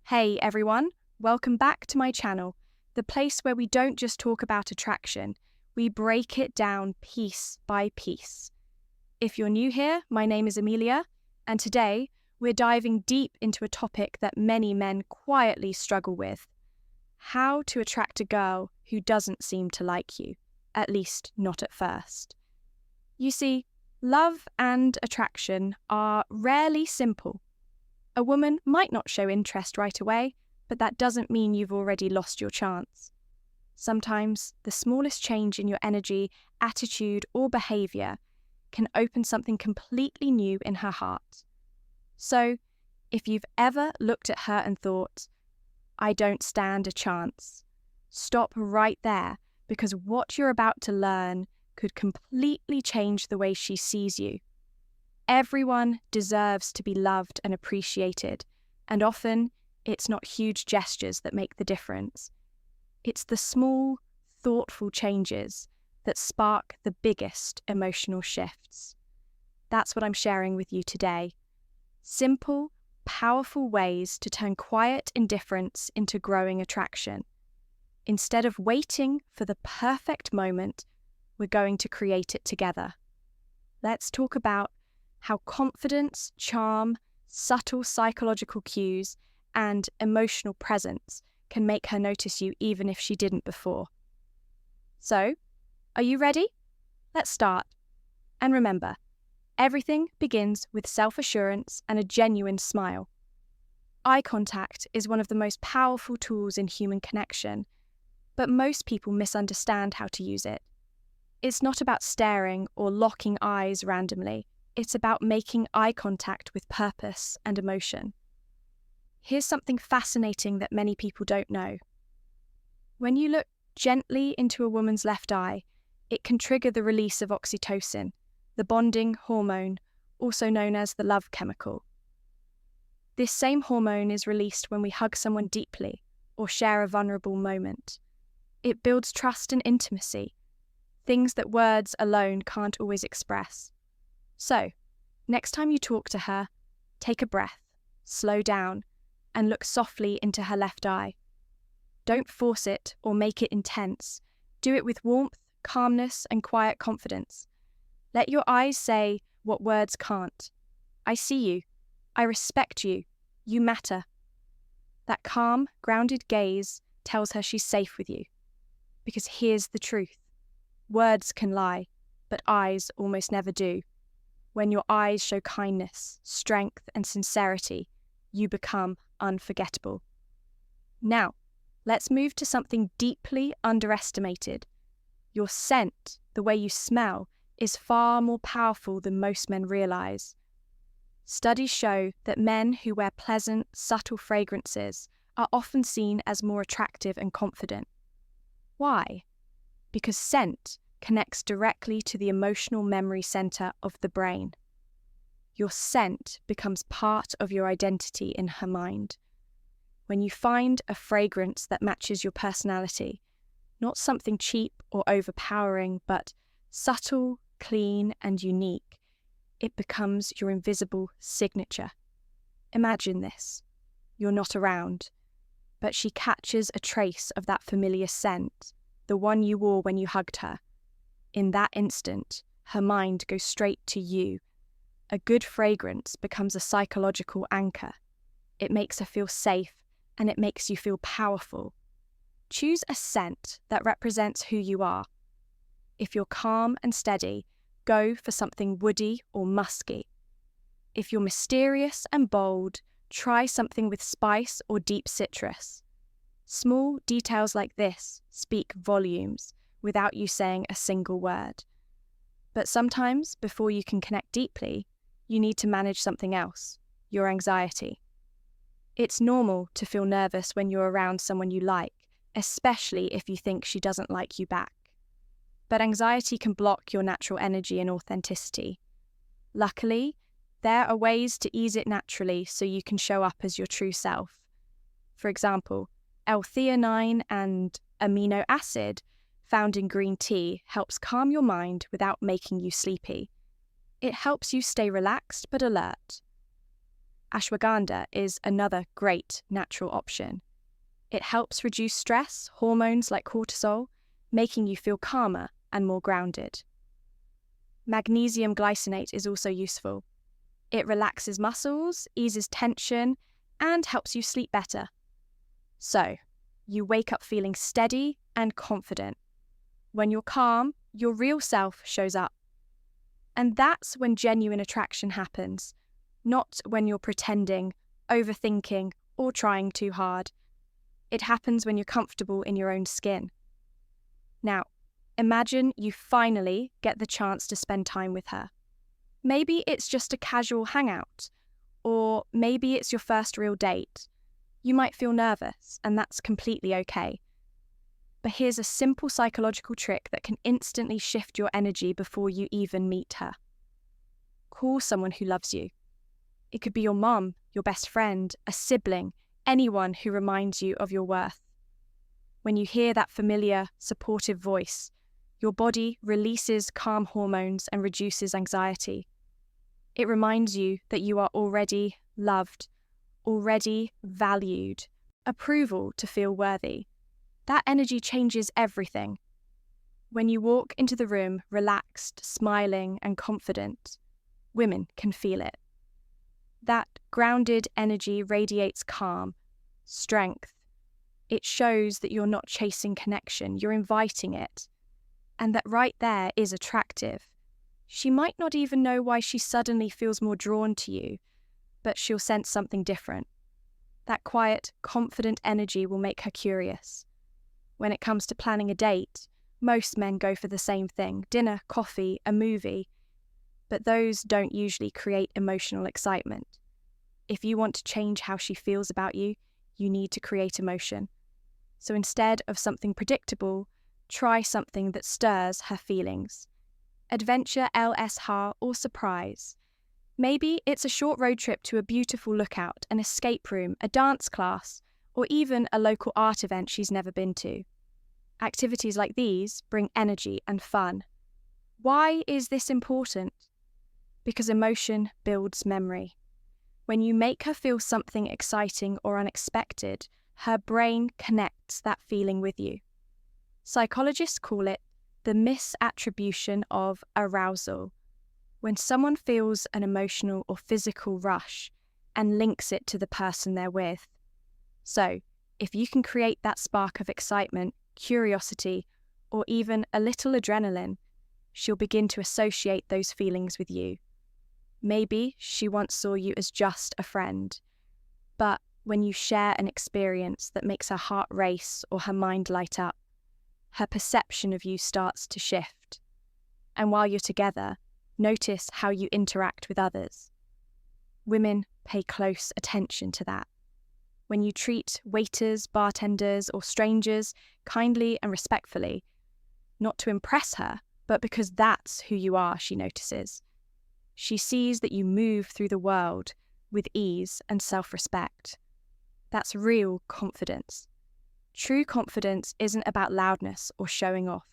Hey everyone, welcome back to my channel, the place where we don't just talk about attraction, we break it down piece by piece. If you're new here, my name is Amelia, and today we're diving deep into a topic that many men quietly struggle with: how to attract a girl who doesn't seem to like you, at least not at first. You see, love and attraction are rarely simple. A woman might not show interest right away, but that doesn't mean you've already lost your chance. Sometimes the smallest change in your energy, attitude, or behaviour can open something completely new in her heart. So, if you've ever looked at her and thought, "I don't stand a chance," stop right there, because what you're about to learn could completely change the way she sees you. Everyone deserves to be loved and appreciated, and often it's not huge gestures that make the difference. It's the small, thoughtful changes that spark the biggest emotional shifts. That's what I'm sharing with you today. Simple, powerful ways to turn quiet indifference into growing attraction. Instead of waiting for the perfect moment, we're going to create it together. Let's talk about how confidence, charm, subtle psychological cues, and emotional presence can make her notice you even if she didn't before. So, are you ready? Let's start. And remember, everything begins with self-assurance and a genuine smile. Eye contact is one of the most powerful tools in human connection, but most people misunderstand how to use it. It's not about staring or locking eyes randomly. It's about making eye contact with purpose and emotion. Here's something fascinating that many people don't know. When you look gently into a woman's left eye, it can trigger the release of oxytocin, the bonding hormone, also known as the love chemical. This same hormone is released when we hug someone deeply or share a vulnerable moment. It builds trust and intimacy, things that words alone can't always express. So, next time you talk to her, take a breath, slow down, and look softly into her left eye. Don't force it or make it intense. Do it with warmth, calmness, and quiet confidence. Let your eyes say what words can't. I see you. I respect you. You matter. That calm, grounded gaze tells her she's safe with you. Because here's the truth. Words can lie, but eyes almost never do. When your eyes show kindness, strength, and sincerity, you become unforgettable. Now, let's move to something deeply underestimated. Your scent, the way you smell, is far more powerful than most men realize. Studies show that men who wear pleasant, subtle fragrances are often seen as more attractive and confident. Why? Because scent connects directly to the emotional memory center of the brain. Your scent becomes part of your identity in her mind. When you find a fragrance that matches your personality, not something cheap or overpowering, but subtle, clean, and unique, it becomes your invisible signature. Imagine this. You're not around, but she catches a trace of that familiar scent, the one you wore when you hugged her. In that instant, her mind goes straight to you. A good fragrance becomes a psychological anchor. It makes her feel safe, and it makes you feel powerful. Choose a scent that represents who you are. If you're calm and steady, go for something woody or musky. If you're mysterious and bold, try something with spice or deep citrus. Small details like this speak volumes without you saying a single word. But sometimes, before you can connect deeply, you need to manage something else: your anxiety. It's normal to feel nervous when you're around someone you like, especially if you think she doesn't like you back. But anxiety can block your natural energy and authenticity. Luckily, there are ways to ease it naturally so you can show up as your true self. For example, L-theanine and amino acid found in green tea helps calm your mind without making you sleepy. It helps you stay relaxed but alert. Ashwagandha is another great natural option. It helps reduce stress, hormones like cortisol, making you feel calmer and more grounded. Magnesium glycinate is also useful. It relaxes muscles, eases tension, and helps you sleep better. So, you wake up feeling steady and confident. When you're calm, your real self shows up. And that's when genuine attraction happens, not when you're pretending, overthinking, or trying too hard. It happens when you're comfortable in your own skin. Now, imagine you finally get the chance to spend time with her. Maybe it's just a casual hangout, or maybe it's your first real date. You might feel nervous, and that's completely okay. But here's a simple psychological trick that can instantly shift your energy before you even meet her. Call someone who loves you. It could be your mom, your best friend, a sibling, anyone who reminds you of your worth. When you hear that familiar, supportive voice, your body releases calm hormones and reduces anxiety. It reminds you that you are already loved, already valued, approval to feel worthy. That energy changes everything. When you walk into the room relaxed, smiling, and confident, women can feel it. That grounded energy radiates calm, strength. It shows that you're not chasing connection, you're inviting it. And that right there is attractive. She might not even know why she suddenly feels more drawn to you, but she'll sense something different. That quiet, confident energy will make her curious. When it comes to planning a date, most men go for the same thing: dinner, coffee, a movie. But those don't usually create emotional excitement. If you want to change how she feels about you, you need to create emotion. So instead of something predictable, try something that stirs her feelings. Adventure, LSH, or surprise. Maybe it's a short road trip to a beautiful lookout, an escape room, a dance class, or even a local art event she's never been to. Activities like these bring energy and fun. Why is this important? Because emotion builds memory. When you make her feel something exciting or unexpected, her brain connects that feeling with you. Psychologists call it the misattribution of arousal. When someone feels an emotional or physical rush and links it to the person they're with. So, if you can create that spark of excitement, curiosity, or even a little adrenaline, she'll begin to associate those feelings with you. Maybe she once saw you as just a friend, but when you share an experience that makes her heart race or her mind light up, her perception of you starts to shift. And while you're together, notice how you interact with others. Women pay close attention to that. When you treat waiters, bartenders, or strangers kindly and respectfully, not to impress her, but because that's who you are, she notices. She sees that you move through the world with ease and self-respect. That's real confidence. True confidence isn't about loudness or showing off.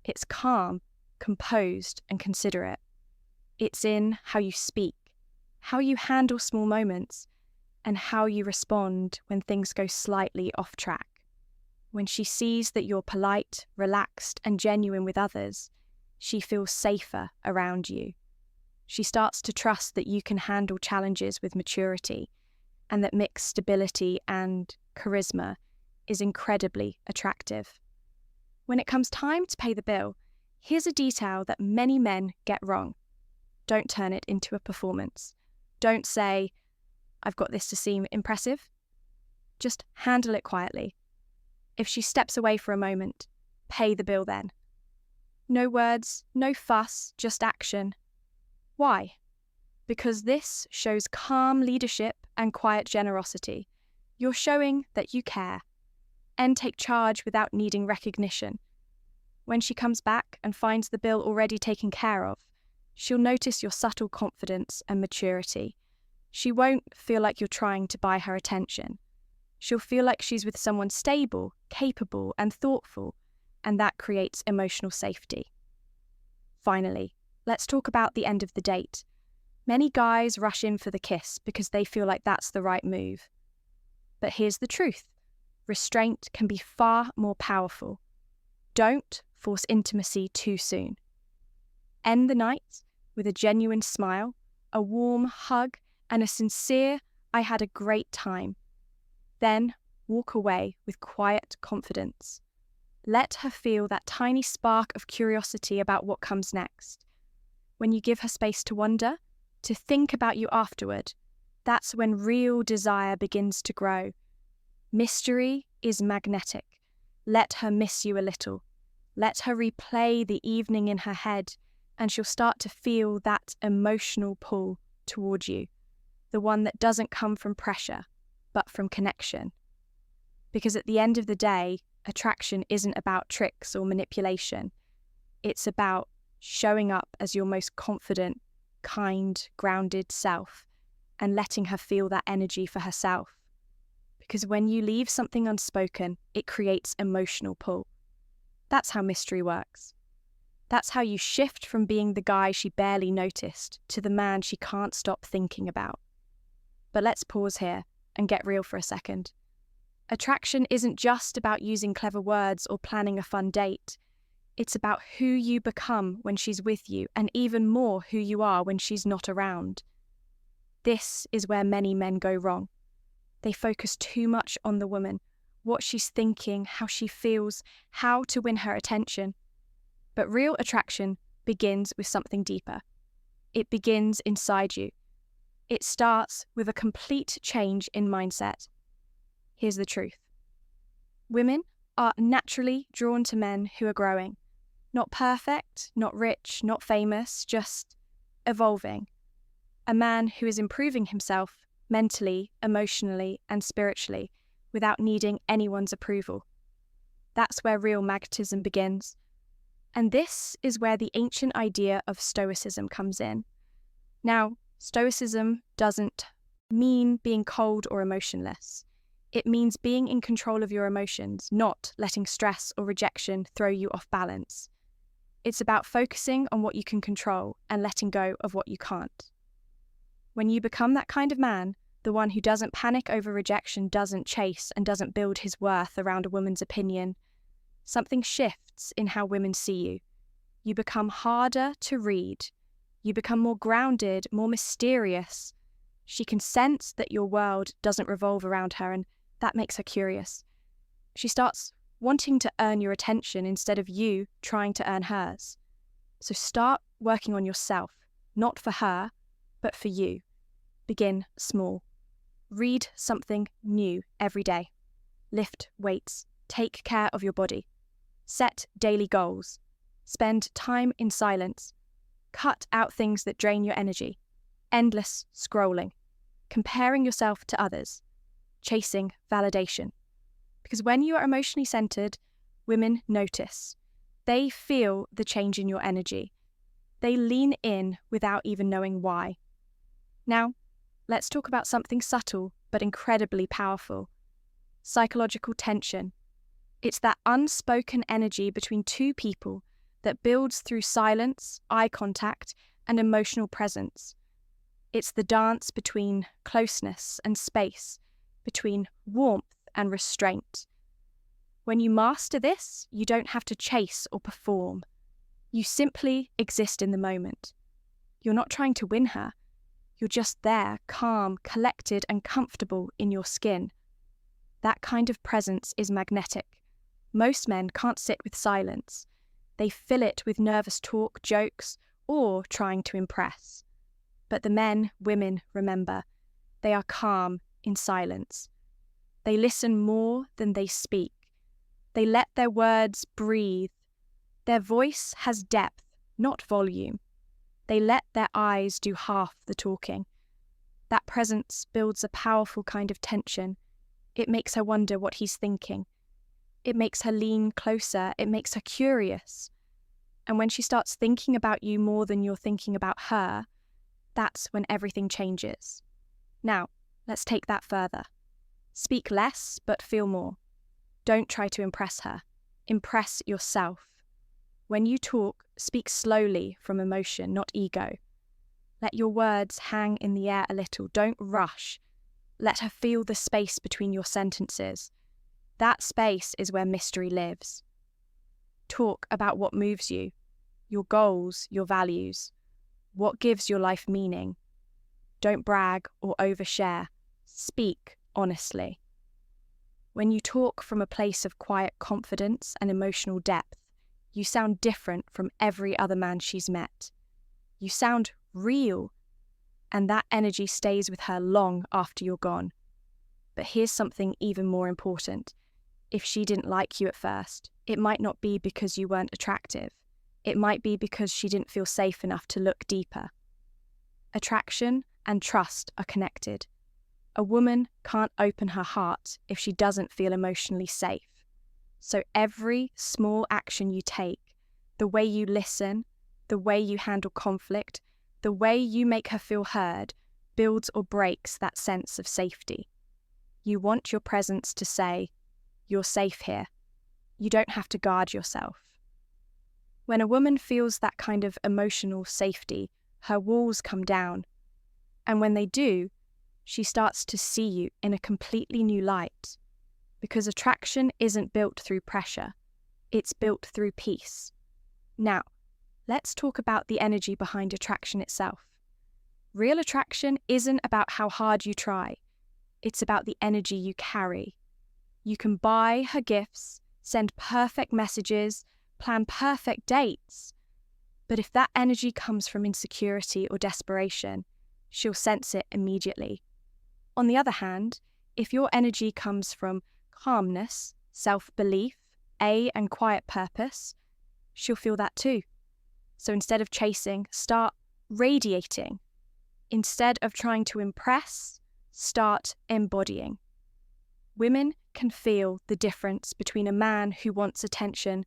It's calm, composed, and considerate. It's in how you speak, how you handle small moments, and how you respond when things go slightly off track. When she sees that you're polite, relaxed, and genuine with others, she feels safer around you. She starts to trust that you can handle challenges with maturity, and that mixed stability and charisma is incredibly attractive. When it comes time to pay the bill, here's a detail that many men get wrong. Don't turn it into a performance. Don't say, "I've got this to seem impressive." Just handle it quietly. If she steps away for a moment, pay the bill then. No words, no fuss, just action. Why? Because this shows calm leadership and quiet generosity. You're showing that you care and take charge without needing recognition. When she comes back and finds the bill already taken care of, she'll notice your subtle confidence and maturity. She won't feel like you're trying to buy her attention. She'll feel like she's with someone stable, capable, and thoughtful, and that creates emotional safety. Finally, let's talk about the end of the date. Many guys rush in for the kiss because they feel like that's the right move. But here's the truth. Restraint can be far more powerful. Don't force intimacy too soon. End the night with a genuine smile, a warm hug, and a sincere, "I had a great time." Then walk away with quiet confidence. Let her feel that tiny spark of curiosity about what comes next. When you give her space to wonder, to think about you afterward, that's when real desire begins to grow. Mystery is magnetic. Let her miss you a little. Let her replay the evening in her head, and she'll start to feel that emotional pull toward you, the one that doesn't come from pressure, but from connection. Because at the end of the day, attraction isn't about tricks or manipulation. It's about showing up as your most confident, kind, grounded self and letting her feel that energy for herself. Because when you leave something unspoken, it creates emotional pull. That's how mystery works. That's how you shift from being the guy she barely noticed to the man she can't stop thinking about. But let's pause here and get real for a second. Attraction isn't just about using clever words or planning a fun date. It's about who you become when she's with you, and even more who you are when she's not around. This is where many men go wrong. They focus too much on the woman, what she's thinking, how she feels, how to win her attention. But real attraction begins with something deeper. It begins inside you. It starts with a complete change in mindset. Here's the truth. Women are naturally drawn to men who are growing. Not perfect, not rich, not famous, just evolving. A man who is improving himself mentally, emotionally, and spiritually without needing anyone's approval. That's where real magnetism begins. And this is where the ancient idea of Stoicism comes in. Now, Stoicism doesn't mean being cold or emotionless. It means being in control of your emotions, not letting stress or rejection throw you off balance. It's about focusing on what you can control and letting go of what you can't. When you become that kind of man, the one who doesn't panic over rejection, doesn't chase, and doesn't build his worth around a woman's opinion, something shifts in how women see you. You become harder to read. You become more grounded, more mysterious. She can sense that your world doesn't revolve around her, and that makes her curious. She starts wanting to earn your attention instead of you trying to earn hers. So start working on yourself, not for her, but for you. Begin small. Read something new every day. Lift weights. Take care of your body. Set daily goals. Spend time in silence. Cut out things that drain your energy. Endless scrolling. Comparing yourself to others. Chasing validation. Because when you are emotionally centered, women notice. They feel the change in your energy. They lean in without even knowing why. Now, let's talk about something subtle but incredibly powerful. Psychological tension. It's that unspoken energy between two people that builds through silence, eye contact, and emotional presence. It's the dance between closeness and space, between warmth and restraint. When you master this, you don't have to chase or perform. You simply exist in the moment. You're not trying to win her. You're just there, calm, collected, and comfortable in your skin. That kind of presence is magnetic. Most men can't sit with silence. They fill it with nervous talk, jokes, or trying to impress. But the men, women, remember, they are calm in silence. They listen more than they speak. They let their words breathe. Their voice has depth, not volume. They let their eyes do half the talking. That presence builds a powerful kind of tension. It makes her wonder what he's thinking. It makes her lean closer. It makes her curious. And when she starts thinking about you more than you're thinking about her, that's when everything changes. Now, let's take that further. Speak less, but feel more. Don't try to impress her. Impress yourself. When you talk, speak slowly from emotion, not ego. Let your words hang in the air a little. Don't rush. Let her feel the space between your sentences. That space is where mystery lives. Talk about what moves you, your goals, your values, what gives your life meaning. Don't brag or overshare. Speak honestly. When you talk from a place of quiet confidence and emotional depth, you sound different from every other man she's met. You sound real, and that energy stays with her long after you're gone. But here's something even more important. If she didn't like you at first, it might not be because you weren't attractive. It might be because she didn't feel safe enough to look deeper. Attraction and trust are connected. A woman can't open her heart if she doesn't feel emotionally safe. So every small action you take, the way you listen, the way you handle conflict, the way you make her feel heard, builds or breaks that sense of safety. You want your presence to say, "You're safe here." You don't have to guard yourself. When a woman feels that kind of emotional safety, her walls come down. And when they do, she starts to see you in a completely new light. Because attraction isn't built through pressure, it's built through peace. Now, let's talk about the energy behind attraction itself. Real attraction isn't about how hard you try, it's about the energy you carry. You can buy her gifts, send perfect messages, plan perfect dates. But if that energy comes from insecurity or desperation, she'll sense it immediately. On the other hand, if your energy comes from calmness, self-belief, and quiet purpose, she'll feel that too. So instead of chasing, start radiating. Instead of trying to impress, start embodying. Women can feel the difference between a man who wants attention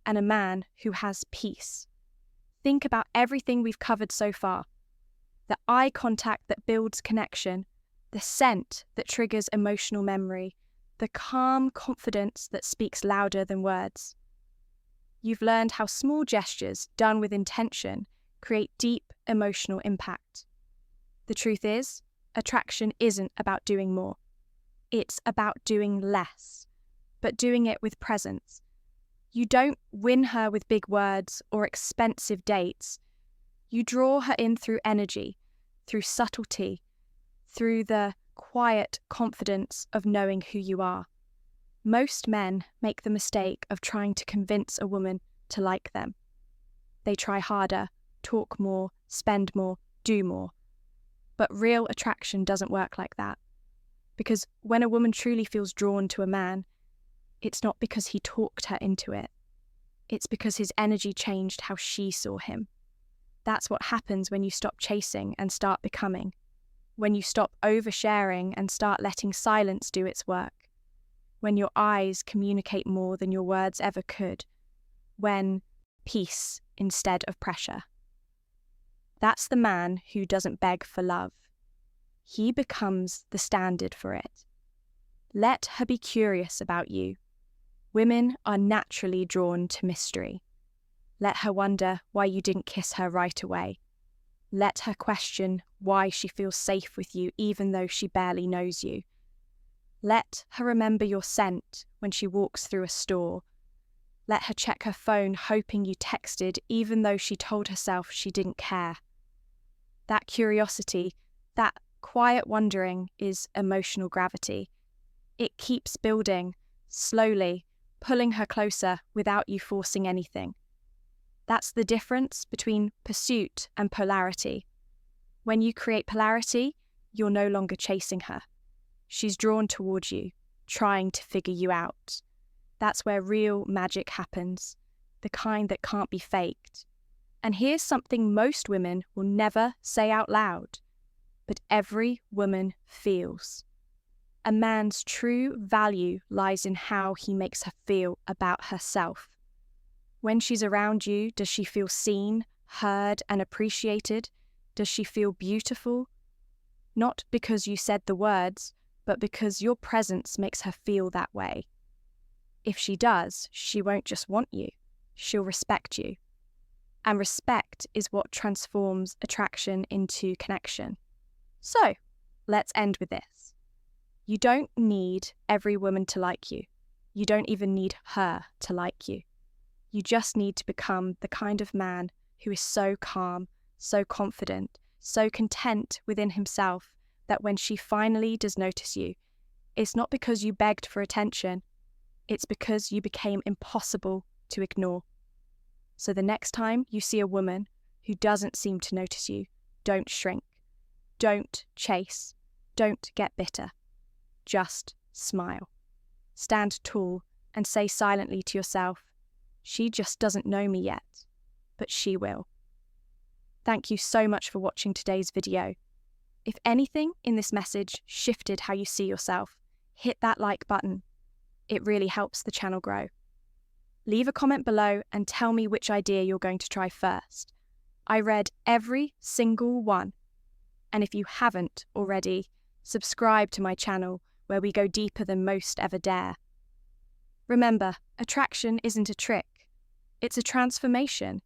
and a man who has peace. Think about everything we've covered so far. The eye contact that builds connection, the scent that triggers emotional memory, the calm confidence that speaks louder than words. You've learned how small gestures done with intention create deep emotional impact. The truth is, attraction isn't about doing more. It's about doing less, but doing it with presence. You don't win her with big words or expensive dates. You draw her in through energy, through subtlety, through the quiet confidence of knowing who you are. Most men make the mistake of trying to convince a woman to like them. They try harder, talk more, spend more, do more. But real attraction doesn't work like that. Because when a woman truly feels drawn to a man, it's not because he talked her into it. It's because his energy changed how she saw him. That's what happens when you stop chasing and start becoming. When you stop oversharing and start letting silence do its work. When your eyes communicate more than your words ever could. When peace instead of pressure. That's the man who doesn't beg for love. He becomes the standard for it. Let her be curious about you. Women are naturally drawn to mystery. Let her wonder why you didn't kiss her right away. Let her question why she feels safe with you even though she barely knows you. Let her remember your scent when she walks through a store. Let her check her phone hoping you texted even though she told herself she didn't care. That curiosity, that quiet wondering is emotional gravity. It keeps building, slowly, pulling her closer without you forcing anything. That's the difference between pursuit and polarity. When you create polarity, you're no longer chasing her. She's drawn towards you, trying to figure you out. That's where real magic happens, the kind that can't be faked. And here's something most women will never say out loud, but every woman feels. A man's true value lies in how he makes her feel about herself. When she's around you, does she feel seen, heard, and appreciated? Does she feel beautiful? Not because you said the words, but because your presence makes her feel that way. If she does, she won't just want you, she'll respect you. And respect is what transforms attraction into connection. So, let's end with this. You don't need every woman to like you. You don't even need her to like you. You just need to become the kind of man who is so calm, so confident, so content within himself that when she finally does notice you, it's not because you begged for attention, it's because you became impossible to ignore. So the next time you see a woman who doesn't seem to notice you, don't shrink, don't chase, don't get bitter. Just smile. Stand tall and say silently to yourself, she just doesn't know me yet, but she will. Thank you so much for watching today's video. If anything in this message shifted how you see yourself, hit that like button. It really helps the channel grow. Leave a comment below and tell me which idea you're going to try first. I read every single one. And if you haven't already, subscribe to my channel where we go deeper than most ever dare. Remember, attraction isn't a trick. It's a transformation,